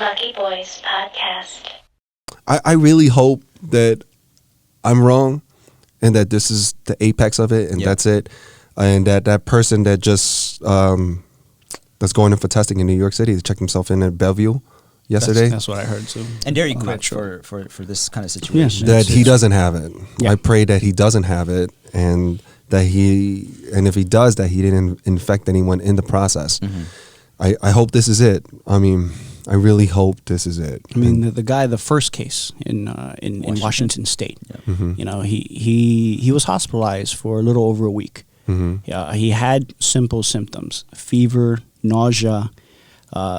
Lucky Boys Podcast. I really hope that I'm wrong and that this is the apex of it and that's it. And that person that just that's going in for testing in New York City, checked himself in at Bellevue yesterday. That's what I heard too. And very quick sure. for this kind of situation. That he doesn't have it. Yeah. I pray that he doesn't have it and if he does, that he didn't infect anyone in the process. Mm-hmm. I hope this is it. I mean, I really hope this is it. I mean, the guy, the first case in Washington State, you know, he was hospitalized for a little over a week. He had simple symptoms: fever, nausea,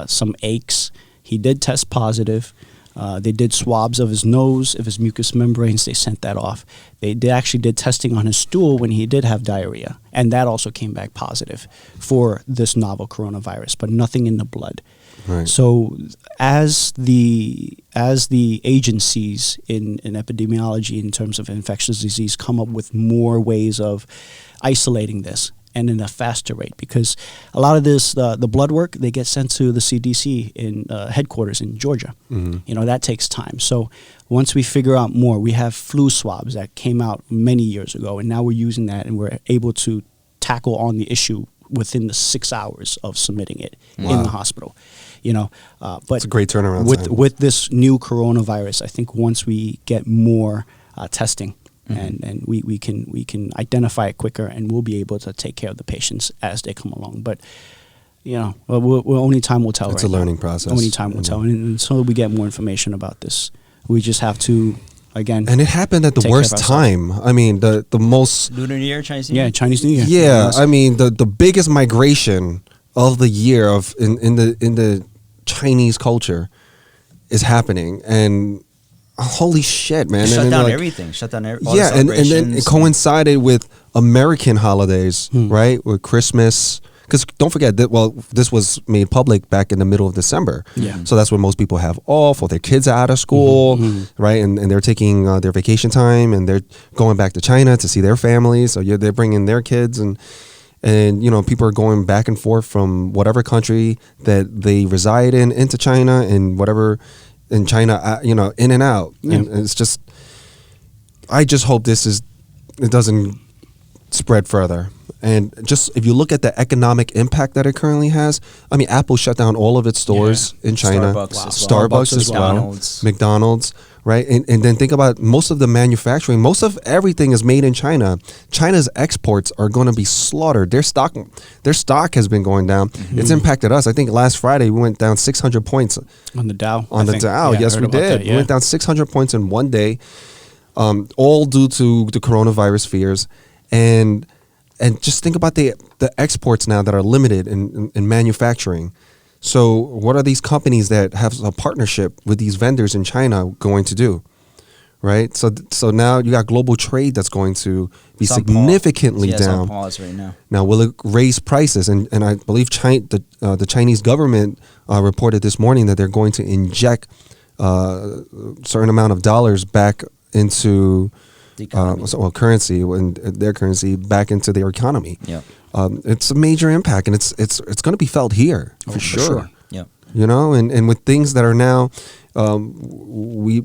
some aches. He did test positive. They did swabs of his nose, of his mucous membranes. They sent that off. They actually did testing on his stool when he did have diarrhea, and that also came back positive for this novel coronavirus, but nothing in the blood. Right. So as the agencies in epidemiology in terms of infectious disease come up with more ways of isolating this and in a faster rate, because a lot of this, the blood work, they get sent to the CDC in headquarters in Georgia. You know, that takes time. So once we figure out more, we have flu swabs that came out many years ago, and now we're using that and we're able to tackle on the issue within the 6 hours of submitting it in the hospital. You know, but it's a great turnaround time. With this new coronavirus, I think once we get more testing and we can identify it quicker, and we'll be able to take care of the patients as they come along. But you know, only time will tell. It's a learning process. Only time will tell, and until we get more information about this, we just have to. Again, and it happened at the worst time. I mean, the most Lunar New Year, Chinese New Year. Yeah, Chinese New Year. Yeah, I mean the biggest migration of the year in the Chinese culture is happening, and holy shit, man! Shut and down like, everything. Shut down all the and then it coincided with American holidays, right? With Christmas. Because don't forget that, this was made public back in the middle of December. Yeah. So that's when most people have off, or their kids are out of school, right? And they're taking their vacation time, and they're going back to China to see their families. So they're bringing their kids, and you know, people are going back and forth from whatever country that they reside in into China, and whatever in China, you know, in and out. Yeah. And it's just, I just hope it doesn't spread further. And just if you look at the economic impact that it currently has, I mean, Apple shut down all of its stores in China. Starbucks as well. McDonald's, right? And then think about most of the manufacturing. Most of everything is made in China. China's exports are going to be slaughtered. Their stock has been going down. It's impacted us. I think last Friday we went down 600 points on the Dow. On the Dow, yes, we did. We went down 600 points in one day, all due to the coronavirus fears. And just think about the exports now that are limited in manufacturing. So what are these companies that have a partnership with these vendors in China going to do, right? So now you got global trade that's going to be significantly down. It's on pause right now. Now, will it raise prices? And I believe the Chinese government reported this morning that they're going to inject a certain amount of dollars back into currency and their currency back into their economy. Yeah, it's a major impact, and it's going to be felt here for sure. Yeah, you know, and with things that are now, the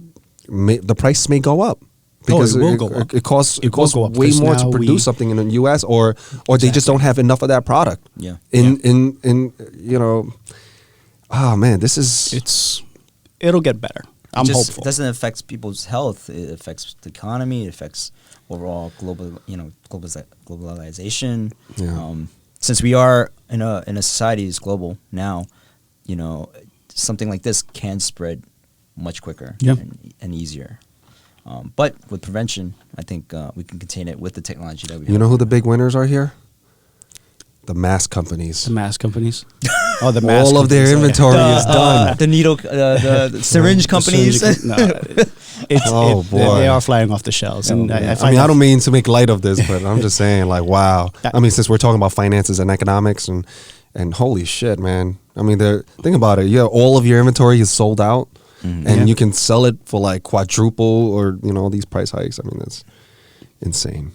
price may go up because it will go up. It costs way more to produce something in the U.S. or they just don't have enough of that product. Yeah, in you know, oh man, it'll get better. I'm hopeful. It doesn't affect people's health. It affects the economy. It affects overall globalization. Yeah. Since we are in a society that's global now, you know, something like this can spread much quicker and easier. But with prevention, I think we can contain it with the technology that we have. You know who the big winners are here? The mask companies. The mask companies. Oh, the mask. All of their inventory is done. The needle, the syringe companies. Boy, they are flying off the shelves. And I don't mean to make light of this, but I'm just saying, like, wow. I mean, since we're talking about finances and economics, and holy shit, man. I mean, think about it. Yeah, all of your inventory is sold out, and you can sell it for like quadruple or all these price hikes. I mean, that's insane.